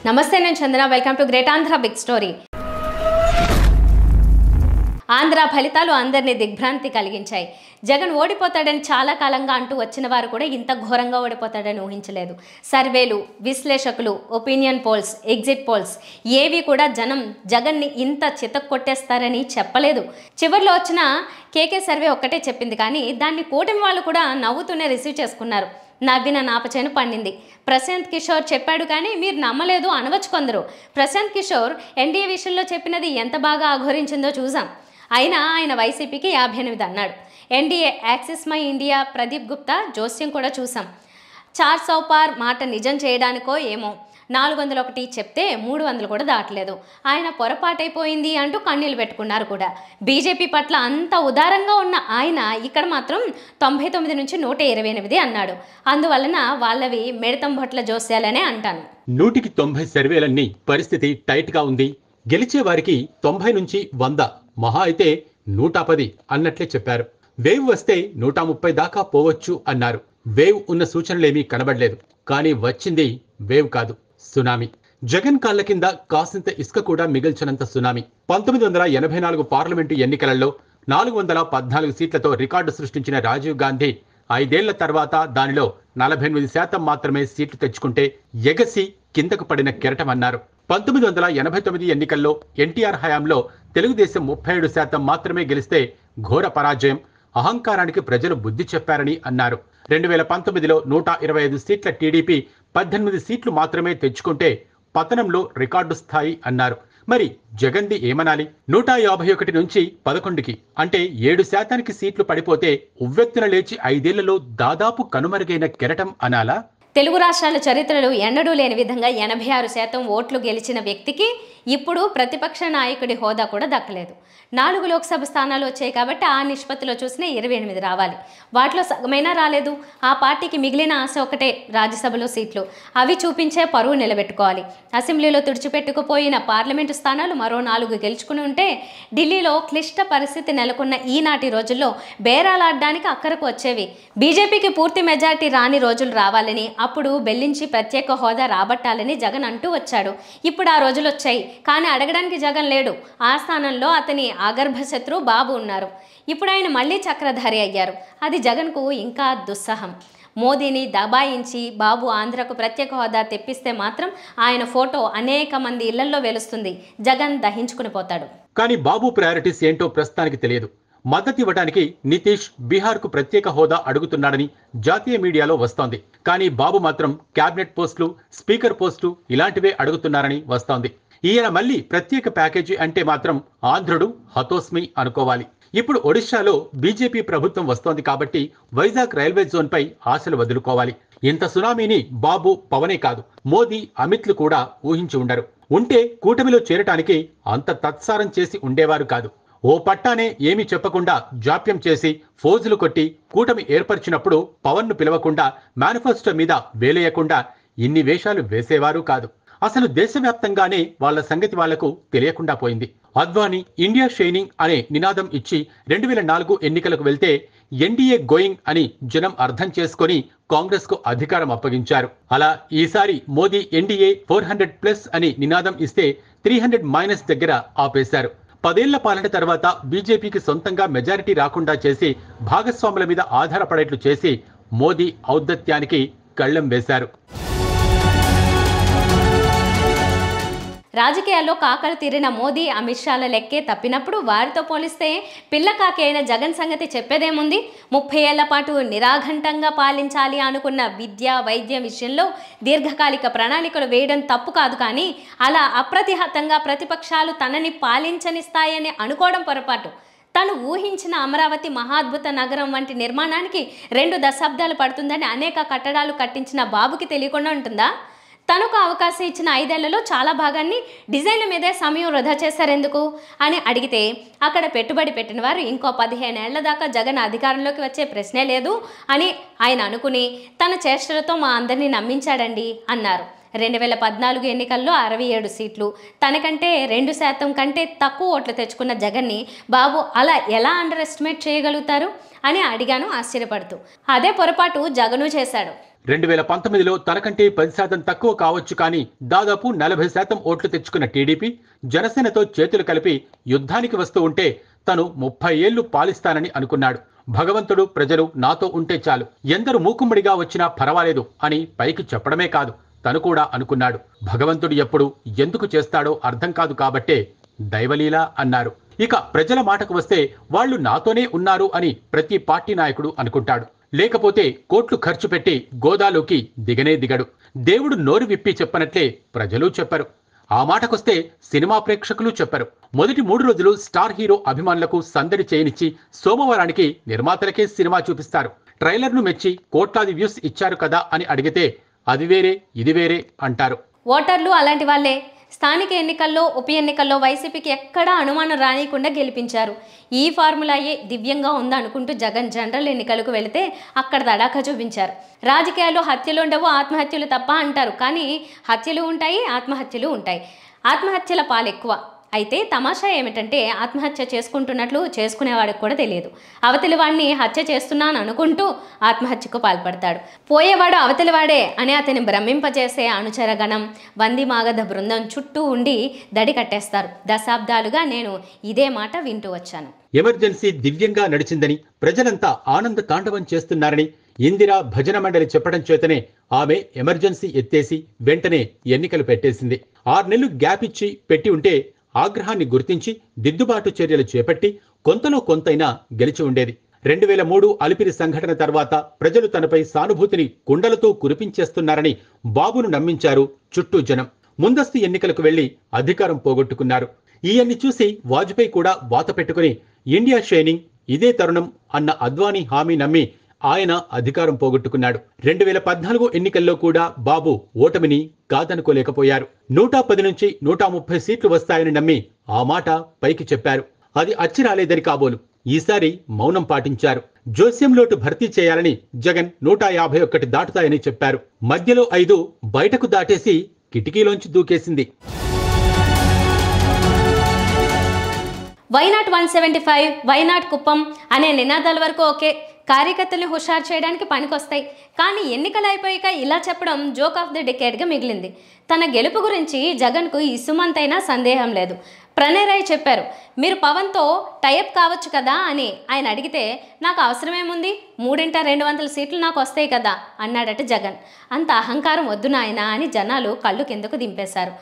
నమస్తే, నేను Chandana. Welcome to great Andhra big story. Andhra ఫలితాలు అందరినీ దిగ్భ్రాంతి కలిగించాయి. జగన్ ఓడిపోతాడని చాలా కాలంగా అంటూ వచ్చిన వారు కూడా ఇంత ఘోరంగా ఓడిపోతాడని ఊహించలేదు. సర్వేలు, విశ్లేషకులు, ఒపీనియన్ పోల్స్, ఎగ్జిట్ పోల్స్ ఏవి కూడా జగన్ని ఇంత చితక్కొట్టేస్తారని చెప్పలేదు. చివరిలో వచ్చిన కేకే సర్వే ఒక్కటే చెప్పింది, కానీ దాన్ని కూటమి వాళ్ళు కూడా నవ్వుతూనే రిసీవ్ చేసుకున్నారు. నవ్విన నాపచేను పండింది. ప్రశాంత్ కిషోర్ చెప్పాడు కానీ మీరు నమ్మలేదు అనవచ్చు కొందరు. ప్రశాంత్ కిషోర్ ఎన్డీఏ విషయంలో చెప్పినది ఎంత బాగా అఘోరించిందో చూసాం. అయినా ఆయన వైసీపీకి 58 అన్నాడు. NDA Axis My India Pradeep Gupta జోస్యం కూడా చూసాం. 400 పార్ మాట నిజం చేయడానికో ఏమో 401 చెప్తే 300 కూడా దాటలేదు. ఆయన పొరపాటైపోయింది అంటూ కన్నీళ్లు పెట్టుకున్నారు కూడా. బీజేపీ పట్ల అంత ఉదారంగా ఉన్న ఆయన ఇక్కడ మాత్రం 99 నుంచి 128 అన్నాడు. అందువలన వాళ్ళవి మిడతం బొట్ల జోస్యాలనే అంటాను. 100కి 90 సర్వేలన్నీ పరిస్థితి టైట్ గా ఉంది. గెలిచే వారికి 90 నుంచి 100, మహా అయితే 110 అన్నట్లే చెప్పారు. వేవ్ వస్తే 130 దాకా పోవచ్చు అన్నారు. వేవ్ ఉన్న సూచనలేమీ కనబడలేదు. కానీ వచ్చింది వేవ్ కాదు, సునామీ. జగన్ కాళ్ల కింద కాసింత ఇసుక కూడా మిగిల్చనంత సునామీ. 1984 పార్లమెంటు ఎన్నికలలో 414 సీట్లతో రికార్డు సృష్టించిన రాజీవ్ గాంధీ 5 ఏళ్ల తర్వాత దానిలో 48% మాత్రమే సీట్లు తెచ్చుకుంటే ఎగసి కిందకు పడిన కెరటం అన్నారు. 1989 ఎన్నికల్లో ఎన్టీఆర్ హయాంలో తెలుగుదేశం 37% మాత్రమే గెలిస్తే ఘోర పరాజయం, అహంకారానికి ప్రజలు బుద్ధి చెప్పారని అన్నారు. 2019లో 125 సీట్ల టీడీపీ 18 సీట్లు మాత్రమే తెచ్చుకుంటే పతనంలో రికార్డు స్థాయి అన్నారు. మరి జగన్ది ఏమనాలి? 151 నుంచి 11కి అంటే 7% సీట్లు పడిపోతే ఉవ్వెత్తున లేచి 5 ఏళ్లలో దాదాపు కనుమరుగైన కెరటం అనాలా? తెలుగు రాష్ట్రాల చరిత్రలో ఎన్నడూ లేని విధంగా 86% ఓట్లు గెలిచిన వ్యక్తికి ఇప్పుడు ప్రతిపక్ష నాయకుడి హోదా కూడా దక్కలేదు. 4 లోక్సభ స్థానాలు వచ్చాయి కాబట్టి ఆ నిష్పత్తిలో చూసినా 28 రావాలి. వాటిలో సగమైనా రాలేదు. ఆ పార్టీకి మిగిలిన ఆశ ఒకటే, రాజ్యసభలో సీట్లు. అవి చూపించే పరువు నిలబెట్టుకోవాలి. అసెంబ్లీలో తుడిచిపెట్టుకుపోయిన పార్లమెంటు స్థానాలు మరో 4 గెలుచుకుని ఉంటే ఢిల్లీలో క్లిష్ట పరిస్థితి నెలకొన్న ఈనాటి రోజుల్లో బేరాలాడడానికి అక్కరకు వచ్చేవి. బీజేపీకి పూర్తి మెజార్టీ రాని రోజులు రావాలని, అప్పుడు బెల్లించి ప్రత్యేక హోదా రాబట్టాలని జగన్ అంటూ వచ్చాడు. ఇప్పుడు ఆ రోజులు వచ్చాయి, కానీ అడగడానికి జగన్ లేడు. ఆ స్థానంలో అతని ఆగర్భ శత్రు బాబు ఉన్నారు. ఇప్పుడు ఆయన మళ్ళీ చక్రధారి అయ్యారు. అది జగన్కు ఇంకా దుస్సహం. మోదీని దబాయించి బాబు ఆంధ్రకు ప్రత్యేక హోదా తెప్పిస్తే మాత్రం ఆయన ఫోటో అనేక మంది ఇళ్లలో వెలుస్తుంది. జగన్ దహించుకుని పోతాడు. కానీ బాబు ప్రయారిటీస్ ఏంటో ప్రస్తుతానికి తెలియదు. మద్దతు ఇవ్వడానికి నితీష్ బీహార్కు ప్రత్యేక హోదా అడుగుతున్నాడని జాతీయ మీడియాలో వస్తోంది. కానీ బాబు మాత్రం క్యాబినెట్ పోస్టులు, స్పీకర్ పోస్టు ఇలాంటివే అడుగుతున్నారని వస్తోంది. ఈయన మళ్ళీ ప్రత్యేక ప్యాకేజీ అంటే మాత్రం ఆంధ్రుడు హతోస్మి అనుకోవాలి. ఇప్పుడు ఒడిశాలో బీజేపీ ప్రభుత్వం వస్తోంది కాబట్టి వైజాగ్ రైల్వే జోన్పై ఆశలు వదులుకోవాలి. ఇంత సునామీని బాబు, పవనే కాదు, మోదీ, అమిత్లు కూడా ఊహించి ఉండరు. ఉంటే కూటమిలో చేరటానికి అంత తత్సారం చేసి ఉండేవారు కాదు. ఓ పట్టానే ఏమీ చెప్పకుండా జాప్యం చేసి ఫోజులు కొట్టి కూటమి ఏర్పరిచినప్పుడు పవన్ను పిలవకుండా, మేనిఫెస్టో మీద వేలేయకుండా ఇన్ని వేషాలు వేసేవారు కాదు. అసలు దేశవ్యాప్తంగానే వాళ్ల సంగతి వాళ్లకు తెలియకుండా పోయింది. అద్వానీ ఇండియా షైనింగ్ అనే నినాదం ఇచ్చి 2004 ఎన్నికలకు వెళ్తే ఎన్డీఏ గోయింగ్ అని జనం అర్థం చేసుకొని కాంగ్రెస్ కు అధికారం అప్పగించారు. అలా ఈసారి మోదీ ఎన్డీఏ 400+ అని నినాదం ఇస్తే 300- దగ్గర ఆపేశారు. 10 ఏళ్ల పాలన తర్వాత బీజేపీకి సొంతంగా మెజారిటీ రాకుండా చేసి భాగస్వాముల మీద ఆధారపడేట్లు చేసి మోదీ ఔద్ధత్యానికి కళ్లెం వేశారు. రాజకీయాల్లో కాకలు తీరిన మోదీ, అమిత్ షాల లెక్కే తప్పినప్పుడు వారితో పోలిస్తే పిల్లకాకి అయిన జగన్ సంగతి చెప్పేదేముంది? 30 ఏళ్ల పాటు నిరాఘంటంగా పాలించాలి అనుకున్న విద్య, వైద్యం విషయంలో దీర్ఘకాలిక ప్రణాళికలు వేయడం తప్పు కాదు. కానీ అలా అప్రతిహతంగా ప్రతిపక్షాలు తనని పాలించనిస్తాయని అనుకోవడం పొరపాటు. తను ఊహించిన అమరావతి మహాద్భుత నగరం వంటి నిర్మాణానికి 2 దశాబ్దాలు పడుతుందని అనేక కట్టడాలు కట్టించిన బాబుకి తెలియకుండా ఉంటుందా? తనకు అవకాశం ఇచ్చిన 5 ఏళ్లలో చాలా భాగాన్ని డిజైన్ల మీదే సమయం వృధా చేశారెందుకు అని అడిగితే అక్కడ పెట్టుబడి పెట్టిన వారు ఇంకో 15 ఏళ్ల దాకా జగన్ అధికారంలోకి వచ్చే ప్రశ్నే లేదు అని ఆయన అనుకుని తన చేష్టలతో మా అందరినీ నమ్మించాడండి అన్నారు. 2014 ఎన్నికల్లో 67 సీట్లు, తనకంటే 2% కంటే తక్కువ ఓట్లు తెచ్చుకున్న జగన్ని బాబు అలా ఎలా అండర్ ఎస్టిమేట్ చేయగలుగుతారు అని అడిగాను ఆశ్చర్యపడుతూ. అదే పొరపాటు జగను చేశాడు. 2019లో తనకంటే 10% తక్కువ కావచ్చు, కానీ దాదాపు 40% ఓట్లు తెచ్చుకున్న టీడీపీ జనసేనతో చేతులు కలిపి యుద్ధానికి వస్తూ ఉంటే తను 30 ఏళ్లు పాలిస్తానని అనుకున్నాడు. భగవంతుడు, ప్రజలు నాతో ఉంటే చాలు, ఎందరు మూకుమ్మడిగా వచ్చినా పర్వాలేదు అని పైకి చెప్పడమే కాదు, తను కూడా అనుకున్నాడు. భగవంతుడు ఎప్పుడు ఎందుకు చేస్తాడో అర్థం కాదు కాబట్టే దైవలీల అన్నారు. ఇక ప్రజల మాటకు వస్తే వాళ్ళు నాతోనే ఉన్నారు అని ప్రతి పార్టీ నాయకుడు అనుకుంటాడు. లేకపోతే కోట్లు ఖర్చు పెట్టి గోదాలోకి దిగనే దిగడు. దేవుడు నోరు విప్పి చెప్పనట్లే ప్రజలు చెప్పరు. ఆ మాటకొస్తే సినిమా ప్రేక్షకులు చెప్పరు. మొదటి 3 రోజులు స్టార్ హీరో అభిమానులకు సందడి చేయనిచ్చి సోమవారానికి నిర్మాతలకే సినిమా చూపిస్తారు. ట్రైలర్ను మెచ్చి కోట్లాది వ్యూస్ ఇచ్చారు కదా అని అడిగితే అది వేరే ఇది వేరే అంటారు. ఓటర్లు అలాంటి వాళ్ళే. స్థానిక ఎన్నికల్లో, ఉప ఎన్నికల్లో వైసీపీకి ఎక్కడా అనుమానం రానియకుండా గెలిపించారు. ఈ ఫార్ములాయే దివ్యంగా ఉందనుకుంటూ జగన్ జనరల్ ఎన్నికలకు వెళితే అక్కడ తడాఖా చూపించారు. రాజకీయాల్లో హత్యలు ఉండవు, ఆత్మహత్యలు తప్ప అంటారు. కానీ హత్యలు ఉంటాయి, ఆత్మహత్యలు ఉంటాయి. ఆత్మహత్యల పాలు ఎక్కువ. అయితే తమాషా ఏమిటంటే ఆత్మహత్య చేసుకుంటున్నట్లు చేసుకునేవాడికి కూడా తెలియదు. అవతలి వాడిని హత్య చేస్తున్నాను అనుకుంటూ ఆత్మహత్యకు పాల్పడతాడు. పోయేవాడు అవతలివాడే అని అతని భ్రమింపజేసే అనుచరగణం, వందిమాగధ బృందం చుట్టూ ఉండి దడి కట్టేస్తారు. దశాబ్దాలుగా నేను ఇదే మాట వింటూ వచ్చాను. ఎమర్జెన్సీ దివ్యంగా నడిచిందని, ప్రజలంతా ఆనంద తాండవం చేస్తున్నారని ఇందిరా భజన మండలి చెప్పడం చేతనే ఆమె ఎమర్జెన్సీ ఎత్తేసి వెంటనే ఎన్నికలు పెట్టేసింది. 6 నెలలు గ్యాప్ ఇచ్చి పెట్టి ఉంటే ఆగ్రహాన్ని గుర్తించి దిద్దుబాటు చర్యలు చేపట్టి కొంతలో కొంతైనా గెలిచి ఉండేది. 2003 అలిపిరి సంఘటన తర్వాత ప్రజలు తనపై సానుభూతిని కుండలతో కురిపించేస్తున్నారని బాబును నమ్మించారు చుట్టూ జనం. ముందస్తు ఎన్నికలకు వెళ్లి అధికారం పోగొట్టుకున్నారు. ఈయన్ని చూసి వాజ్పేయి కూడా వాత పెట్టుకుని ఇండియా షైనింగ్, ఇదే తరుణం అన్న అద్వానీ హామీ నమ్మి ఆయన అధికారం పోగొట్టుకున్నాడు. 2014 ఎన్నికల్లో కూడా బాబు ఓటమిని కాదనుకోలేకపోయారు. 110 నుంచి 130 సీట్లు వస్తాయని నమ్మి ఆ మాట పైకి చెప్పారు. అది అచ్చి రాలేదని కాబోలు ఈసారి మౌనం పాటించారు. జోస్యం లోటు భర్తీ చేయాలని జగన్ 151 దాటుతాయని చెప్పారు. మధ్యలో 5 బయటకు దాటేసి కిటికీలోంచి దూకేసింది. వైనాట్ 175, వైనాట్ కుప్పం అనే నినాదాల వరకు ఓకే, కార్యకర్తల్ని హుషారు చేయడానికి పనికొస్తాయి. కానీ ఎన్నికలు అయిపోయాక ఇలా చెప్పడం జోక్ ఆఫ్ ది డికేడ్గా మిగిలింది. తన గెలుపు గురించి జగన్కు ఇసుమంతైనా సందేహం లేదు. ప్రణయ్ రాయ్ చెప్పారు, మీరు పవన్తో టైఅప్ కావచ్చు కదా అని ఆయన అడిగితే నాకు అవసరమేముంది, 3x200 సీట్లు నాకు వస్తాయి కదా అన్నాడట జగన్. అంత అహంకారం వద్దు నాయన అని జనాలు కళ్ళు కిందకు దింపేశారు.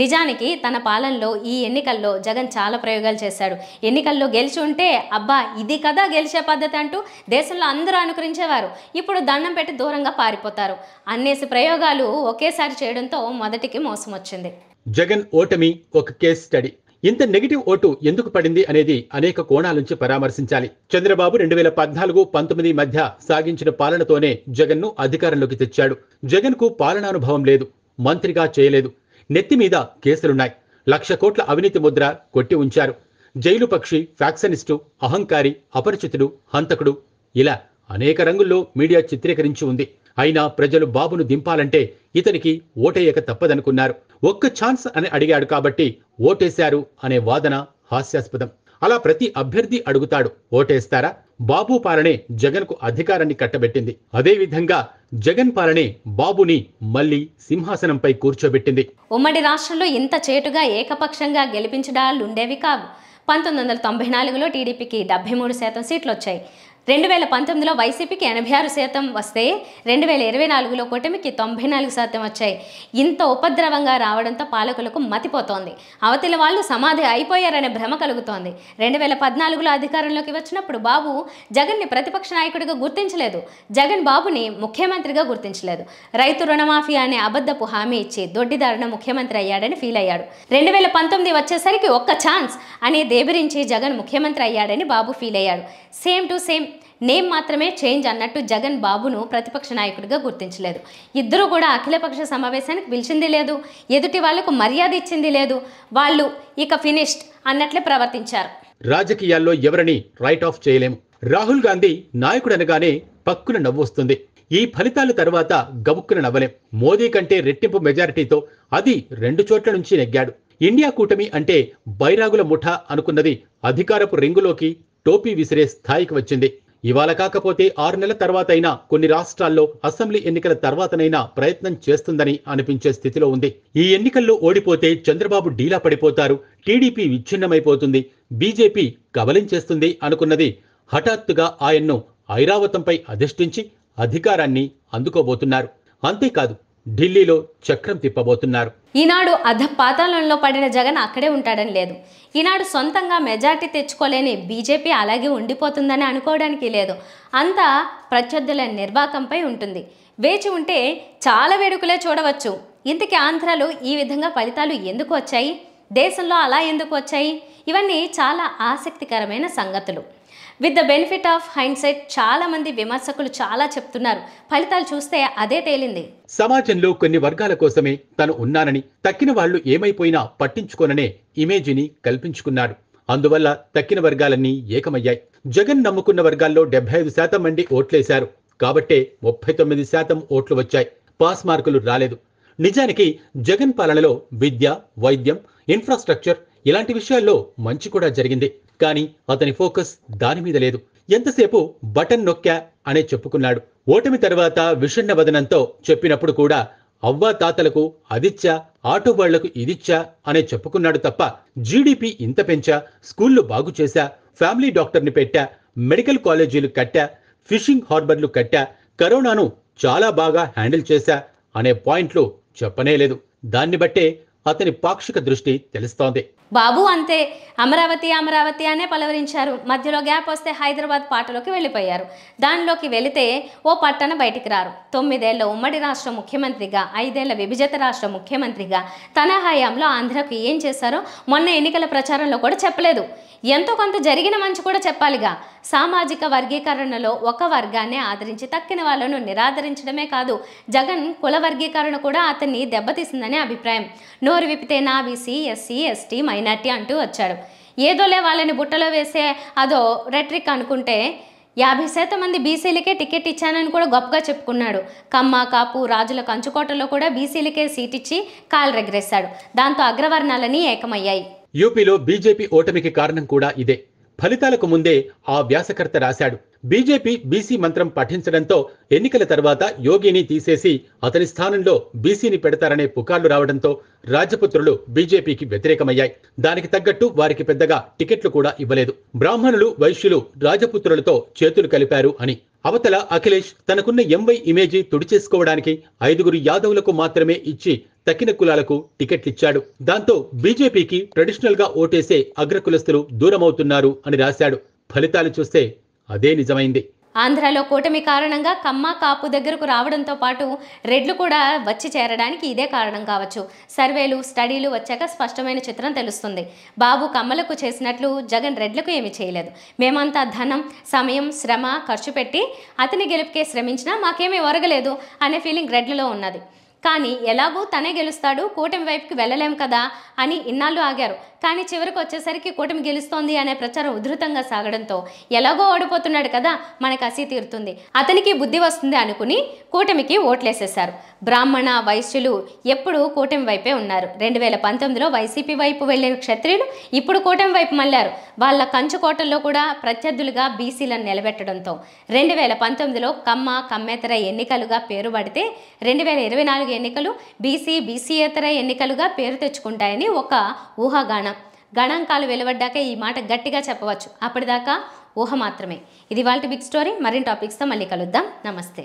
నిజానికి తన పాలనలో ఈ ఎన్నికల్లో జగన్ చాలా ప్రయోగాలు చేశాడు. ఎన్నికల్లో గెలిచి ఉంటే అబ్బా ఇది కదా గెలిచే పద్ధతి అంటూ దేశంలో అందరూ అనుకరించేవారు. ఇప్పుడు దండం పెట్టి దూరంగా పారిపోతారు. అన్నేసి ప్రయోగాలు ఒకేసారి చేయడంతో మొదటికి మోసం వచ్చింది. జగన్ ఓటమి ఒక కేస్ స్టడీ. ఇంత నెగిటివ్ ఓటు ఎందుకు పడింది అనేది అనేక కోణాల నుంచి పరామర్శించాలి. చంద్రబాబు 2014-19 మధ్య సాగించిన పాలనతోనే జగన్ను అధికారంలోకి తెచ్చాడు. జగన్కు పాలనానుభవం లేదు, మంత్రిగా చేయలేదు, నెత్తి మీద కేసులున్నాయి, 1,00,000 కోట్ల అవినీతి ముద్ర కొట్టి ఉంచారు. జైలు పక్షి, ఫ్యాక్సనిస్టు, అహంకారి, అపరిచితుడు, హంతకుడు, ఇలా అనేక రంగుల్లో మీడియా చిత్రీకరించి ఉంది. అయినా ప్రజలు బాబును దింపాలంటే ఇతనికి ఓటేయక తప్పదనుకున్నారు. ఒక్క ఛాన్స్ అని అడిగాడు కాబట్టి ఓటేశారు అనే వాదన హాస్యాస్పదం. అలా ప్రతి అభ్యర్థి అడుగుతాడు, ఓటేస్తారా? బాబు పాలనే జగన్కు అధికారాన్ని కట్టబెట్టింది. అదేవిధంగా జగన్ పాలనే బాబుని మళ్లీ సింహాసనంపై కూర్చోబెట్టింది. ఉమ్మడి రాష్ట్రంలో ఇంత చేటుగా ఏకపక్షంగా గెలిపించడాలుండేవి కావు. 1994లో టీడీపీకి 73% సీట్లు వచ్చాయి. 2019లో వైసీపీకి 86% వస్తే 2024లో కూటమికి 94% వచ్చాయి. ఇంత ఉపద్రవంగా రావడంతో పాలకులకు మతిపోతోంది. అవతలి వాళ్ళు సమాధి అయిపోయారనే భ్రమ కలుగుతోంది. 2014లో అధికారంలోకి వచ్చినప్పుడు బాబు జగన్ని ప్రతిపక్ష నాయకుడిగా గుర్తించలేదు. జగన్ బాబుని ముఖ్యమంత్రిగా గుర్తించలేదు. రైతు రుణమాఫీ అనే అబద్ధపు హామీ ఇచ్చి దొడ్డిదారుణ ముఖ్యమంత్రి అయ్యాడని ఫీల్ అయ్యాడు. 2019 వచ్చేసరికి ఒక్క ఛాన్స్ అని దేబరించి జగన్ ముఖ్యమంత్రి అయ్యాడని బాబు ఫీల్ అయ్యాడు. సేమ్ టు సేమ్, నేమ్ మాత్రమే చేంజ్ అన్నట్టు జగన్ బాబును ప్రతిపక్ష నాయకుడిగా గుర్తించలేదు. ఇద్దరు కూడా అఖిలపక్ష సమావేశానికి పిలిచింది లేదు, ఎదుటి వాళ్లకు మర్యాద ఇచ్చింది లేదు. వాళ్ళు ఇక ఫినిష్డ్ అన్నట్లే ప్రవర్తించారు. రాజకీయాల్లో ఎవరిని రైట్ ఆఫ్ చేయలేము. రాహుల్ గాంధీ నాయకుడనగానే పక్కున నవ్వొస్తుంది. ఈ ఫలితాల తర్వాత గబుక్కున నవ్వలేం. మోదీ కంటే రెట్టింపు మెజారిటీతో అది 2 చోట్ల నుంచి నెగ్గాడు. ఇండియా కూటమి అంటే బైరాగుల ముఠా అనుకున్నది అధికారపు రింగులోకి టోపీ విసిరే స్థాయికి వచ్చింది. ఇవాళ కాకపోతే 6 నెలల తర్వాతైనా కొన్ని రాష్ట్రాల్లో అసెంబ్లీ ఎన్నికల తర్వాతనైనా ప్రయత్నం చేస్తుందని అనిపించే స్థితిలో ఉంది. ఈ ఎన్నికల్లో ఓడిపోతే చంద్రబాబు డీలా పడిపోతారు, టీడీపీ విచ్ఛిన్నమైపోతుంది, బీజేపీ కబలించేస్తుంది అనుకున్నది హఠాత్తుగా ఆయన్ను ఐరావతంపై అధిష్ఠించి అధికారాన్ని అందుకోబోతున్నారు. అంతేకాదు, ఢిల్లీలో చక్రం తిప్పబోతున్నారు. ఈనాడు అధపాతాళంలో పడిన జగన్ అక్కడే ఉంటాడని లేదు. ఈనాడు సొంతంగా మెజార్టీ తెచ్చుకోలేని బీజేపీ అలాగే ఉండిపోతుందని అనుకోవడానికి లేదు. అంతా ప్రత్యర్థుల నిర్వాకంపై ఉంటుంది. వేచి ఉంటే చాలా వేడుకలే చూడవచ్చు. ఇంతకీ ఆంధ్రాలో ఈ విధంగా ఫలితాలు ఎందుకు వచ్చాయి, దేశంలో అలా ఎందుకు వచ్చాయి, ఇవన్నీ చాలా ఆసక్తికరమైన సంగతులు. విత్ ద బెనిఫిట్ ఆఫ్ హైండ్సైట్ చాలా మంది విమర్శకులు చాలా చెప్తున్నారు. ఫలితాలు చూస్తే అదే తేలింది. సమాజంలో కొన్ని వర్గాల కోసమే తను ఉన్నానని, తక్కిన వాళ్లు ఏమైపోయినా పట్టించుకోననే ఇమేజిని కల్పించుకున్నాడు. అందువల్ల తక్కిన వర్గాలన్నీ ఏకమయ్యాయి. జగన్ నమ్ముకున్న వర్గాల్లో 75% మంది ఓట్లేశారు. కాబట్టే 39% ఓట్లు వచ్చాయి. పాస్ మార్కులు రాలేదు. నిజానికి జగన్ పాలనలో విద్య, వైద్యం, ఇన్ఫ్రాస్ట్రక్చర్ ఇలాంటి విషయాల్లో మంచి కూడా జరిగింది. కానీ అతని ఫోకస్ దాని మీద లేదు. ఎంతసేపు బటన్ నొక్కా అనే చెప్పుకున్నాడు. ఓటమి తర్వాత విషణ్ణ వదనంతో చెప్పినప్పుడు కూడా అవ్వా తాతలకు అదిచ్చా, ఆటో వాళ్లకు ఇదిచ్చా అనే చెప్పుకున్నాడు తప్ప జీడీపీ ఇంత పెంచా, స్కూళ్లు బాగు చేశా, ఫ్యామిలీ డాక్టర్ని పెట్టా, మెడికల్ కాలేజీలు కట్టా, ఫిషింగ్ హార్బర్లు కట్టా, కరోనాను చాలా బాగా హ్యాండిల్ చేశా అనే పాయింట్లు చెప్పనే లేదు. దాన్ని బట్టే అతని పాక్షిక దృష్టి తెలుస్తోంది. బాబు అంతే, అమరావతి అమరావతి అనే పలవరించారు. మధ్యలో గ్యాప్ వస్తే హైదరాబాద్ పాటలోకి వెళ్ళిపోయారు. దానిలోకి వెళితే ఓ పట్టణ బయటికి రారు. 9 ఏళ్ల ఉమ్మడి రాష్ట్ర ముఖ్యమంత్రిగా, 5 ఏళ్ల విభజిత రాష్ట్ర ముఖ్యమంత్రిగా తన హయాంలో ఆంధ్రకు ఏం చేశారో మొన్న ఎన్నికల ప్రచారంలో కూడా చెప్పలేదు. ఎంతో కొంత జరిగిన మంచి కూడా చెప్పాలిగా. సామాజిక వర్గీకరణలో ఒక వర్గాన్ని ఆదరించి తక్కిన వాళ్ళను నిరాదరించడమే కాదు, జగన్ కుల వర్గీకరణ కూడా అతన్ని దెబ్బతీసిందనే అభిప్రాయం. నోరు విప్పితే నా బీసీ, ఎస్సీ, ఎస్టీ, మైనార్టీ అంటూ వచ్చాడు. ఏదోలే వాళ్ళని బుట్టలో వేసే అదో రెట్రిక్ అనుకుంటే 50% మంది బీసీలకే టికెట్ ఇచ్చానని కూడా గొప్పగా చెప్పుకున్నాడు. కమ్మ, కాపు, రాజుల కంచుకోటలో కూడా బీసీలకే సీట్ ఇచ్చి కాలు రెగరేశాడు. దాంతో అగ్రవర్ణాలని ఏకమయ్యాయి. యూపీలో బీజేపీ ఓటమికి కారణం కూడా ఇదే. ఫలితాలకు ముందే ఆ వ్యాసకర్త రాశాడు. బీజేపీ బీసీ మంత్రం పఠించడంతో ఎన్నికల తర్వాత యోగిని తీసేసి అతని స్థానంలో బీసీని పెడతారనే పుకార్లు రావడంతో రాజపుత్రులు బీజేపీకి వ్యతిరేకమయ్యాయి. దానికి తగ్గట్టు వారికి పెద్దగా టికెట్లు కూడా ఇవ్వలేదు. బ్రాహ్మణులు, వైశ్యులు రాజపుత్రులతో చేతులు కలిపారు అని. అవతల అఖిలేష్ తనకున్న ఎంవై ఇమేజీ తుడిచేసుకోవడానికి 5 యాదవులకు మాత్రమే ఇచ్చి తక్కిన కులాలకు టికెట్లిచ్చాడు. దాంతో బీజేపీకి ట్రెడిషనల్ గా ఓటేసే అగ్రకులస్తులు దూరమవుతున్నారు అని రాశాడు. ఫలితాలు చూస్తే అదే నిజమైంది. ఆంధ్రాలో కూటమి కారణంగా కమ్మ, కాపు దగ్గరకు రావడంతో పాటు రెడ్లు కూడా వచ్చి చేరడానికి ఇదే కారణం కావచ్చు. సర్వేలు, స్టడీలు వచ్చాక స్పష్టమైన చిత్రం తెలుస్తుంది. బాబు కమ్మలకు చేసినట్లు జగన్ రెడ్లకు ఏమీ చేయలేదు. మేమంతా ధనం, సమయం, శ్రమ ఖర్చు పెట్టి అతని గెలుపుకే శ్రమించినా మాకేమీ ఒరగలేదు అనే ఫీలింగ్ రెడ్లలో ఉన్నది. కానీ ఎలాగూ తనే గెలుస్తాడు, కూటమి వైపుకి వెళ్ళలేం కదా అని ఇన్నాళ్ళు ఆగారు. కానీ చివరికి వచ్చేసరికి కూటమి గెలుస్తోంది అనే ప్రచారం ఉధృతంగా సాగడంతో ఎలాగో ఓడిపోతున్నాడు కదా, మనకు అసీ తీరుతుంది, అతనికి బుద్ధి వస్తుంది అనుకుని కూటమికి ఓట్లేసేశారు. బ్రాహ్మణ, వైశ్యులు ఎప్పుడు కూటమి వైపే ఉన్నారు. 2019లో వైసీపీ వైపు వెళ్ళిన క్షత్రియులు ఇప్పుడు కూటమి వైపు మళ్ళారు. వాళ్ళ కంచుకోటల్లో కూడా ప్రత్యర్థులుగా బీసీలను నిలబెట్టడంతో 2019లో కమ్మ, కమ్మేతర ఎన్నికలుగా పేరు పడితే 2024 ఎన్నికలు బీసీ, బీసీయేతర ఎన్నికలుగా పేరు తెచ్చుకుంటాయని ఒక ఊహాగానం. గణాంకాలు వెలువడ్డాక ఈ మాట గట్టిగా చెప్పవచ్చు. అప్పటిదాకా ఊహ మాత్రమే. ఇది ఇవాల్టి బిగ్ స్టోరీ. మరిన్ని టాపిక్స్తో మళ్ళీ కలుద్దాం. నమస్తే.